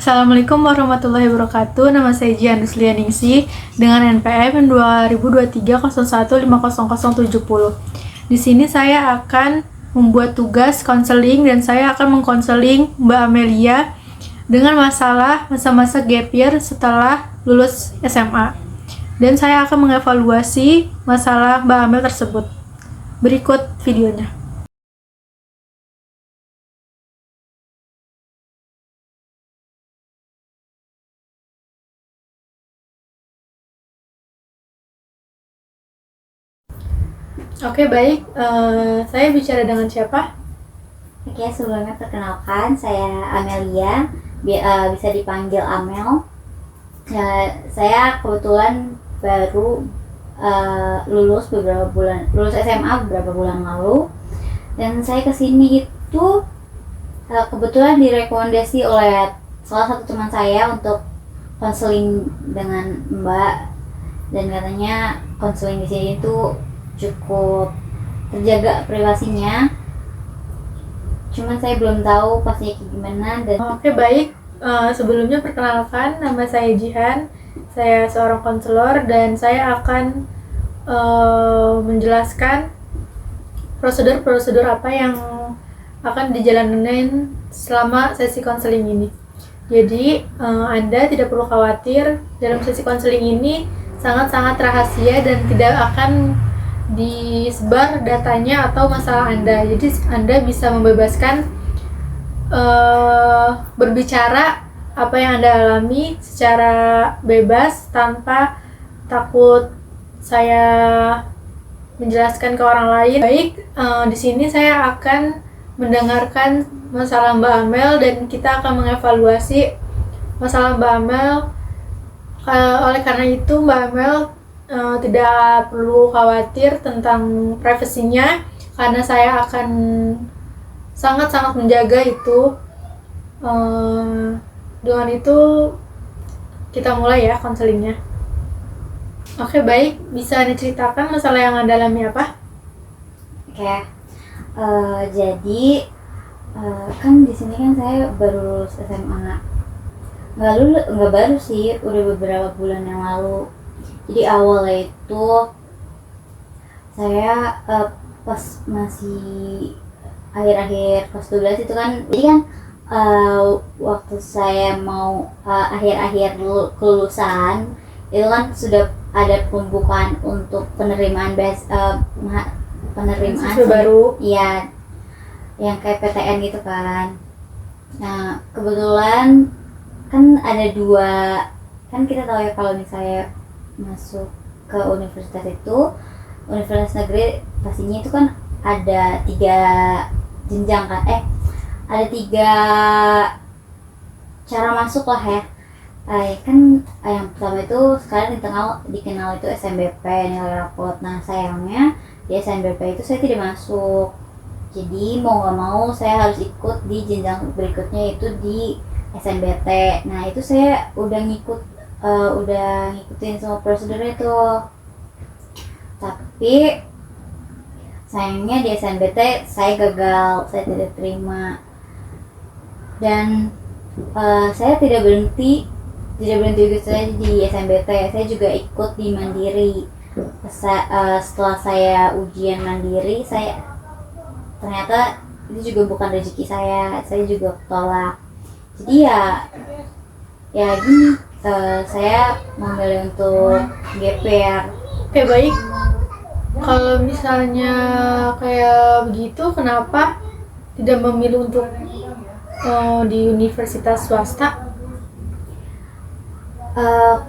Assalamualaikum warahmatullahi wabarakatuh. Nama saya Jian Ruslianingsih dengan NPM 202301500070. Di sini saya akan membuat tugas konseling dan saya akan mengkonseling Mbak Amelia dengan masalah masa-masa gap year setelah lulus SMA. Dan saya akan mengevaluasi masalah Mbak Amel tersebut. Berikut videonya. Oke, baik. Saya bicara dengan siapa? Oke, sebelumnya perkenalkan, saya Amelia, bisa dipanggil Amel. Saya kebetulan baru lulus SMA beberapa bulan lalu, dan saya kesini itu kebetulan direkomendasi oleh salah satu teman saya untuk konseling dengan Mbak, dan katanya konseling di sini itu cukup terjaga privasinya. Cuman saya belum tahu pastinya kayak gimana. Dan Oke, baik. Sebelumnya perkenalkan, nama saya Jihan. Saya seorang konselor dan saya akan menjelaskan prosedur-prosedur apa yang akan dijalanin selama sesi konseling ini. Jadi, Anda tidak perlu khawatir, dalam sesi konseling ini sangat-sangat rahasia dan tidak akan disebar datanya atau masalah Anda. Jadi Anda bisa membebaskan berbicara apa yang Anda alami secara bebas tanpa takut saya menjelaskan ke orang lain. Baik, di sini saya akan mendengarkan masalah Mbak Amel dan kita akan mengevaluasi masalah Mbak Amel. Oleh karena itu Mbak Amel tidak perlu khawatir tentang privasinya karena saya akan sangat-sangat menjaga itu. Dengan itu kita mulai ya konselingnya. Oke, baik, bisa diceritakan masalah yang Anda alami apa? Oke, jadi kan di sini kan saya baru lulus SMA. Nggak baru sih, udah beberapa bulan yang lalu. Jadi awalnya itu saya pas masih akhir-akhir kelas 12 itu kan, jadi kan waktu saya mau akhir-akhir kelulusan itu kan sudah ada pembukaan untuk penerimaan baru. Iya, yang kayak PTN gitu kan. Nah, kebetulan kan ada dua, kan kita tahu ya kalau misalnya masuk ke universitas itu, universitas negeri pastinya itu kan ada 3 jenjang kan, ada 3 cara masuk lah ya. Kan yang pertama itu sekarang dikenal itu SNBP, nilai rapot. Nah, sayangnya di SNBP itu saya tidak masuk, jadi mau nggak mau saya harus ikut di jenjang berikutnya, itu di SNBT. Nah, itu saya udah ngikutin semua prosedurnya tuh, tapi sayangnya di SNBT saya gagal, saya tidak terima. Dan saya tidak berhenti gitu saja di SNBT, saya juga ikut di Mandiri. Setelah saya ujian Mandiri, saya ternyata itu juga bukan rezeki saya juga tolak. Jadi ya gini, saya memilih untuk gap year. Oke, baik. Kalau misalnya kayak begitu, kenapa tidak memilih untuk di universitas swasta?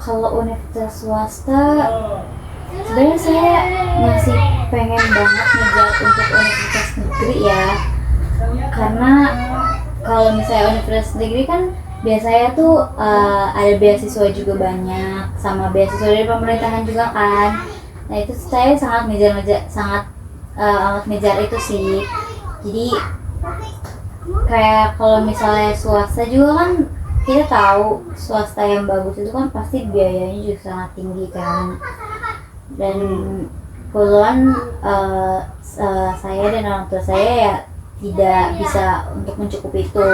Kalau universitas swasta, sebenarnya saya masih pengen banget ngejar untuk universitas negeri ya, karena kalau misalnya universitas negeri kan biasanya tuh ada beasiswa juga banyak, sama beasiswa dari pemerintahan juga kan. Nah, itu saya sangat ngejar itu sih. Jadi kayak kalau misalnya swasta juga kan, kita tahu swasta yang bagus itu kan pasti biayanya juga sangat tinggi kan. Dan kebetulan saya dan orang tua saya ya tidak bisa untuk mencukupi itu.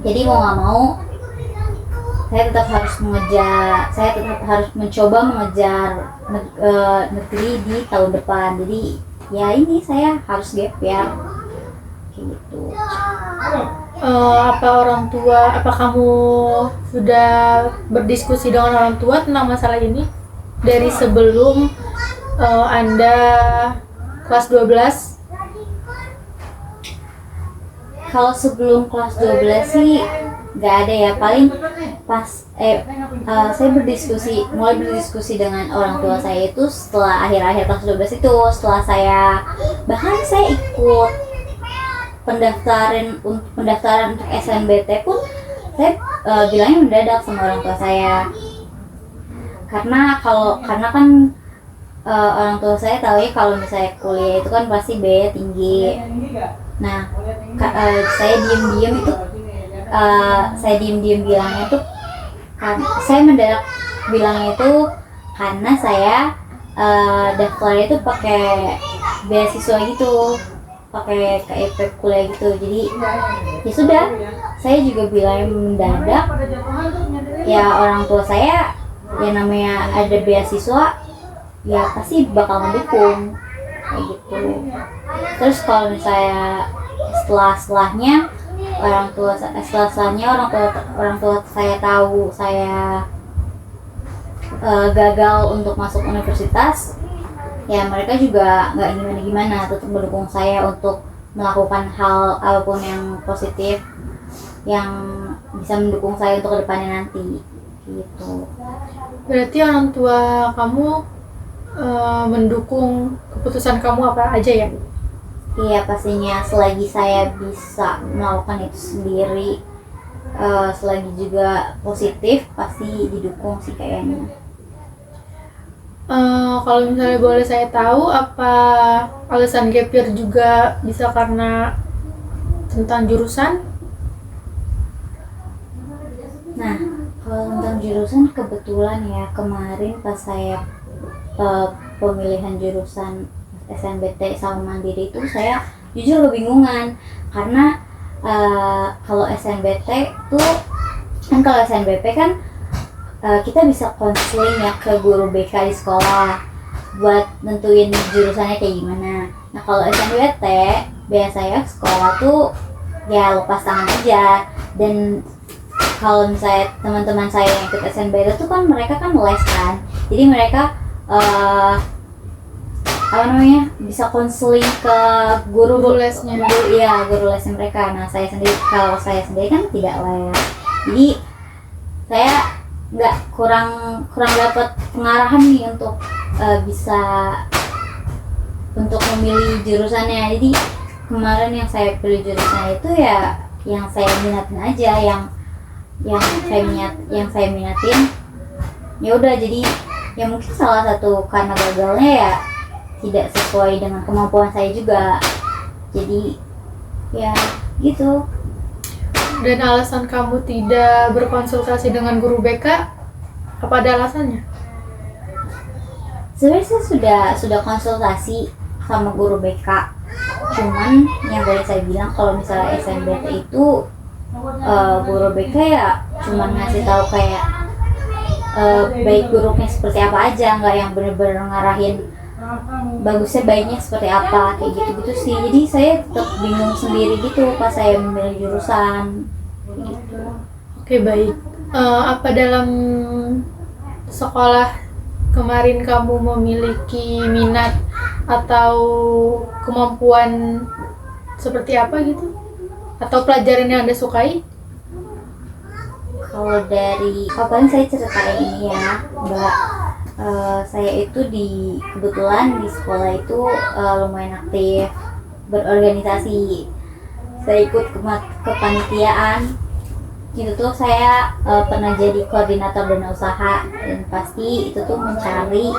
Jadi mau nggak mau saya tetap harus mencoba mengejar negeri di tahun depan. Jadi ya ini saya harus gap year kayak gitu. Apa kamu sudah berdiskusi dengan orang tua tentang masalah ini dari sebelum Anda kelas 12? Kalau sebelum kelas 12 sih nggak ada ya, paling pas saya mulai berdiskusi dengan orang tua saya itu setelah akhir-akhir kelas 12 itu, setelah bahkan saya ikut pendaftaran untuk SNBT pun saya bilangnya mendadak sama orang tua saya, karena kan orang tua saya tahu ya kalau misalnya kuliah itu kan pasti biaya tinggi. Nah saya diem-diem bilangnya tuh kan saya mendadak bilangnya itu karena saya daftarnya itu pakai beasiswa gitu, pakai KIP kuliah gitu. Jadi ya sudah, saya juga bilang mendadak ya, orang tua saya ya namanya ada beasiswa ya pasti bakal mendukung kayak gitu. Terus kalau misalnya setelahnya orang tua saya tahu saya gagal untuk masuk universitas, ya mereka juga nggak gimana tetap mendukung saya untuk melakukan hal apapun yang positif yang bisa mendukung saya untuk kedepannya nanti gitu. Berarti orang tua kamu mendukung keputusan kamu apa aja ya? Iya pastinya, selagi saya bisa melakukan itu sendiri, selagi juga positif pasti didukung sih kayaknya. Kalau misalnya boleh saya tahu, apa alasan gap year juga bisa karena tentang jurusan? Nah, kalau tentang jurusan kebetulan ya kemarin pas saya pemilihan jurusan SNBT sama Mandiri itu saya jujur kebingungan, karena kalau SNBT tuh kan, kalau SNBP kan kita bisa konseling ya ke guru BK di sekolah buat nentuin jurusannya kayak gimana. Nah kalau SNBT biasanya sekolah tuh ya lepas tangan aja, dan kalau misalnya teman-teman saya yang ikut SNBT tuh kan mereka kan les kan, jadi mereka bisa konseling ke guru lesnya. Guru lesnya mereka. Nah kalau saya sendiri kan tidak les, jadi saya nggak kurang dapat pengarahan nih untuk bisa untuk memilih jurusannya. Jadi kemarin yang saya pilih jurusan itu ya yang saya minatin aja, yang saya minatin ya udah. Jadi ya mungkin salah satu karena gagalnya ya tidak sesuai dengan kemampuan saya juga, jadi ya gitu. Dan alasan kamu tidak berkonsultasi dengan guru BK, apa ada alasannya? Sebenarnya saya sudah konsultasi sama guru BK, cuman yang boleh saya bilang kalau misalnya SNBT itu guru BK ya cuman ngasih tahu kayak baik buruknya seperti apa aja, nggak yang bener-bener ngarahin bagusnya baiknya seperti apa kayak gitu sih. Jadi saya tetap bingung sendiri gitu pas saya memilih jurusan gitu. Oke, baik. Apa dalam sekolah kemarin kamu memiliki minat atau kemampuan seperti apa gitu? Atau pelajaran yang Anda sukai? Kalau dari paling saya ceritain ini ya Mbak, saya itu kebetulan di sekolah itu lumayan aktif berorganisasi. Saya ikut kepanitiaan itu tuh, saya pernah jadi koordinator dana usaha, dan pasti itu tuh mencari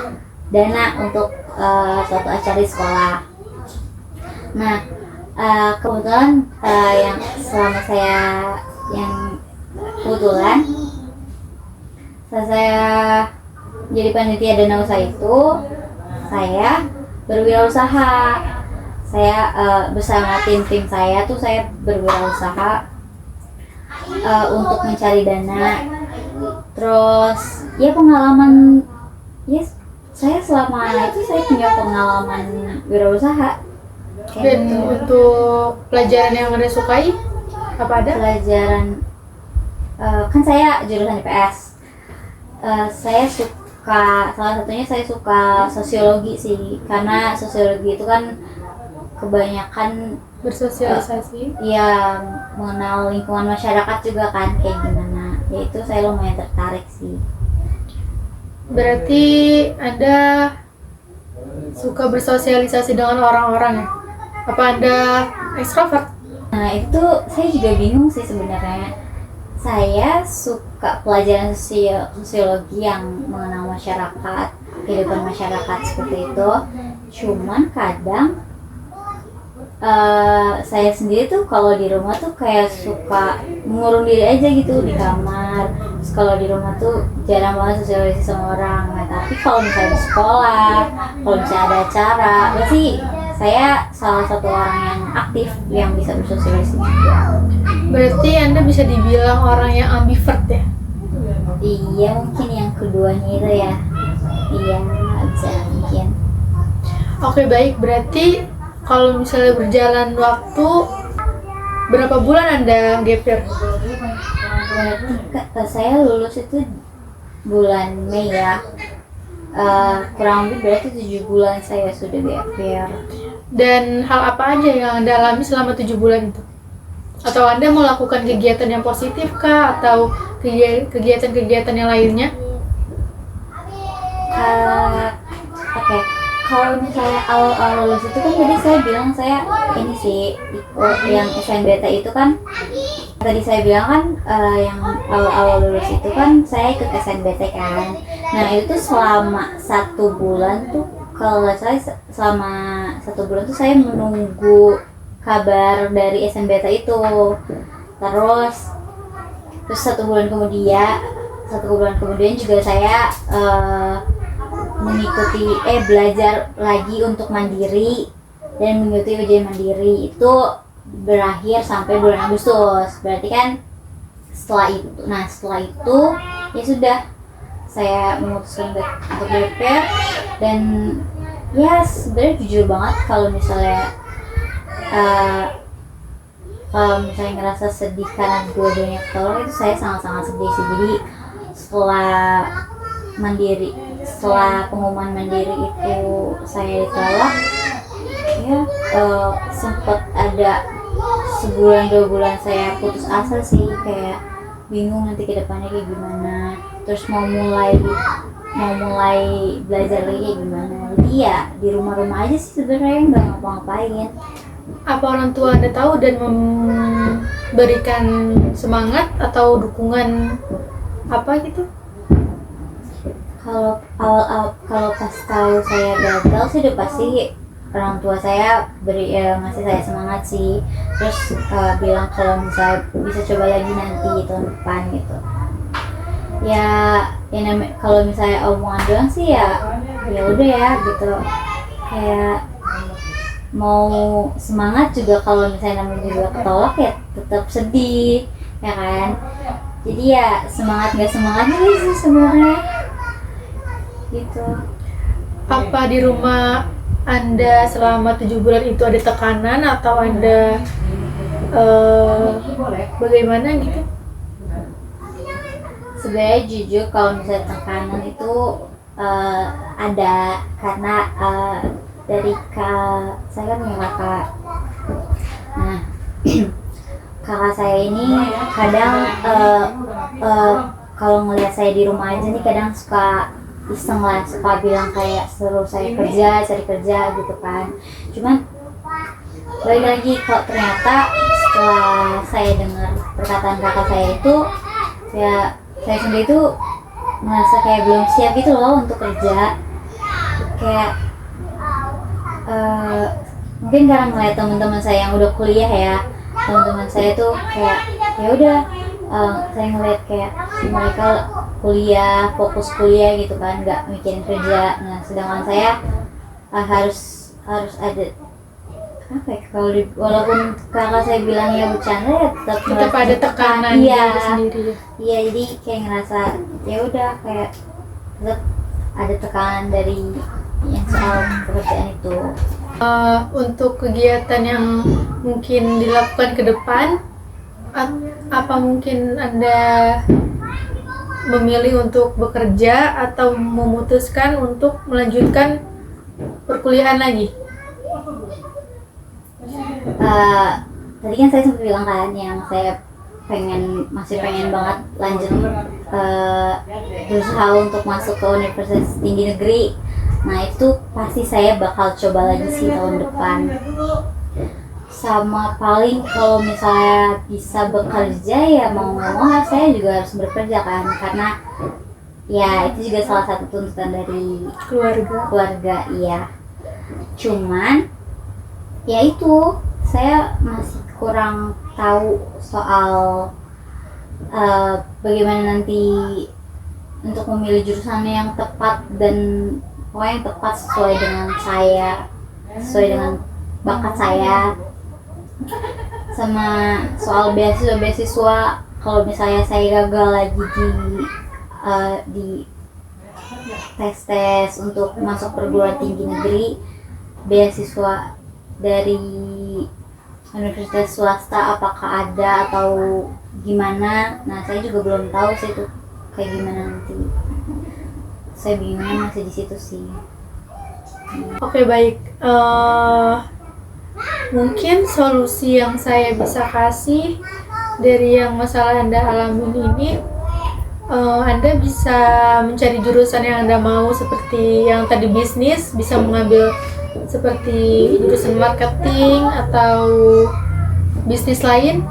dana untuk suatu acara di sekolah. Nah kebetulan yang selama kebetulan saya jadi panitia dana usaha itu, saya berwirausaha. Saya bersama tim saya tuh saya berwirausaha untuk mencari dana Terus ya pengalaman, ya saya selama itu saya punya pengalaman wirausaha kayak Dan gitu. untuk pelajaran yang Anda sukai, apa ada? Pelajaran kan saya jurusan IPS. Saya suka, salah satunya saya suka sosiologi sih, karena sosiologi itu kan kebanyakan Bersosialisasi. ya mengenal lingkungan masyarakat juga kan kayak gimana. Ya itu saya lumayan tertarik sih. Berarti Anda suka bersosialisasi dengan orang-orang ya? Apa Anda ekstrovert? Nah itu saya juga bingung sih sebenarnya. Saya suka pelajaran sosiologi yang mengenal masyarakat, kehidupan masyarakat seperti itu. Cuman kadang saya sendiri tuh kalau di rumah tuh kayak suka mengurung diri aja gitu di kamar. Terus kalau di rumah tuh jarang banget sosialisasi sama orang. Nah tapi kalau misalnya di sekolah, kalau misalnya ada acara, berarti saya salah satu orang yang aktif yang bisa bersosialisasi juga. Berarti Anda bisa dibilang orang yang ambivert ya? Iya mungkin yang keduanya itu ya. Iya bisa mungkin. Oke, baik. Berarti kalau misalnya berjalan waktu, berapa bulan Anda gap year? Berarti saya lulus itu bulan Mei ya. Kurang lebih berarti 7 bulan saya sudah gap year. Dan hal apa aja yang Anda alami selama 7 bulan itu? Atau Anda melakukan kegiatan yang positif kah? Atau kegiatan-kegiatan yang lainnya? Oke. Kalau misalnya awal-awal lulus itu kan tadi saya bilang saya ini sih ikut yang SNBT itu kan, tadi saya bilang kan yang awal-awal lulus itu kan saya ikut SNBT kan. Nah itu tuh selama 1 bulan tuh, kalau nggak salah selama 1 bulan tuh saya menunggu kabar dari SNBT itu. Terus 1 bulan kemudian juga saya mengikuti belajar lagi untuk mandiri dan mengikuti ujian mandiri itu berakhir sampai bulan Agustus. Berarti kan setelah itu ya sudah saya memutuskan untuk gap year. Dan ya sebenarnya jujur banget kalau misalnya ngerasa sedih karena dua-duanya ketolak, itu saya sangat-sangat sedih sih. Jadi setelah pengumuman mandiri itu saya ditolak ya, sempat ada 1-2 bulan saya putus asa sih, kayak bingung nanti kedepannya kayak gimana, terus mau mulai belajar lagi kayak gimana. Jadi ya di rumah-rumah aja sih sebenarnya, nggak ngapa-ngapain. Apa orang tua Anda tahu dan memberikan semangat atau dukungan apa gitu? Kalau pas tahu saya gagal sih udah pasti orang tua saya ngasih saya semangat sih, terus bilang kalau misalnya bisa coba lagi nanti tahun depan gitu. Ya kalau misalnya omongan doang sih ya udah ya gitu, kayak mau semangat juga kalau misalnya namanya juga ketolak ya tetap sedih ya kan. Jadi ya semangat nggak semangat sih sebenarnya gitu. Apa di rumah Anda selama 7 bulan itu ada tekanan atau Anda bagaimana gitu? Sebenarnya jujur kalau misalnya tekanan itu ada, karena dari saya kan punya kakak. Nah kakak saya ini kadang kalau ngelihat saya di rumah aja nih kadang suka iseng lah, suka bilang kayak suruh saya cari kerja gitu kan. Cuman balik lagi, kalau ternyata setelah saya dengar perkataan kakak saya itu, saya sendiri tuh merasa kayak belum siap gitu loh untuk kerja. Kayak mungkin karena ngeliat teman-teman saya yang udah kuliah ya, teman-teman saya tuh kayak ya udah, saya ngeliat kayak mereka fokus kuliah gitu kan, nggak mikirin kerja. Nah sedangkan saya harus ada apa ya, kalau walaupun kakak saya bilangnya bercanda ya tetap Tetap ada tekanan iya diri sendiri ya. iya, jadi kayak ngerasa ya udah kayak tetap ada tekanan dari yang soal pekerjaan itu. Untuk kegiatan yang mungkin dilakukan ke depan, apa mungkin Anda memilih untuk bekerja atau memutuskan untuk melanjutkan perkuliahan lagi? Tadi kan saya sempat bilang kan yang saya masih pengen banget lanjut berusaha untuk masuk ke universitas tinggi negeri. Nah itu pasti saya bakal coba lagi sih tahun depan. Sama paling kalau misalnya bisa bekerja ya mau nggak mau saya juga harus bekerja kan, karena ya itu juga salah satu tuntutan dari keluarga iya. Cuman ya itu saya masih kurang tahu soal bagaimana nanti untuk memilih jurusan yang tepat dan pokoknya yang tepat sesuai dengan saya, sesuai dengan bakat saya. Sama soal beasiswa kalau misalnya saya gagal lagi di tes untuk masuk perguruan tinggi negeri, beasiswa dari universitas swasta apakah ada atau gimana. Nah saya juga belum tahu sih itu kayak gimana nanti. Saya bingungnya masih di situ sih. Oke, baik. Mungkin solusi yang saya bisa kasih dari yang masalah Anda alamin ini, Anda bisa mencari jurusan yang Anda mau, seperti yang tadi bisnis, bisa mengambil seperti jurusan marketing atau bisnis lain.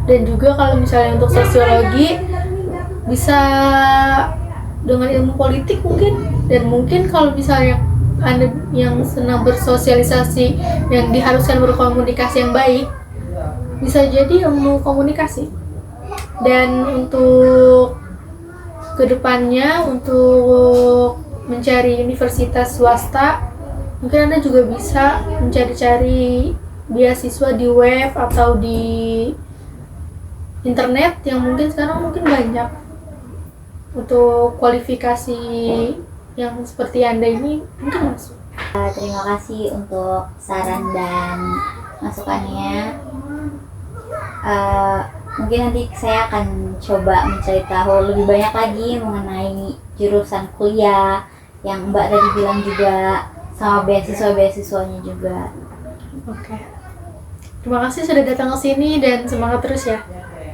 Dan juga kalau misalnya untuk sosiologi bisa dengan ilmu politik mungkin. Dan mungkin kalau misalnya Anda yang senang bersosialisasi, yang diharuskan berkomunikasi yang baik, bisa jadi ilmu komunikasi. Dan untuk kedepannya, untuk mencari universitas swasta, mungkin Anda juga bisa mencari-cari beasiswa di web atau di internet yang mungkin sekarang mungkin banyak untuk kualifikasi yang seperti Anda ini mungkin masuk. Terima kasih untuk saran dan masukannya. Mungkin nanti saya akan coba mencari tahu lebih banyak lagi mengenai jurusan kuliah yang Mbak tadi bilang juga, sama beasiswanya juga. Oke. Terima kasih sudah datang ke sini dan semangat terus ya.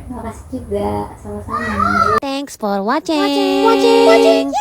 Terima kasih juga, sama-sama. Thanks for watching.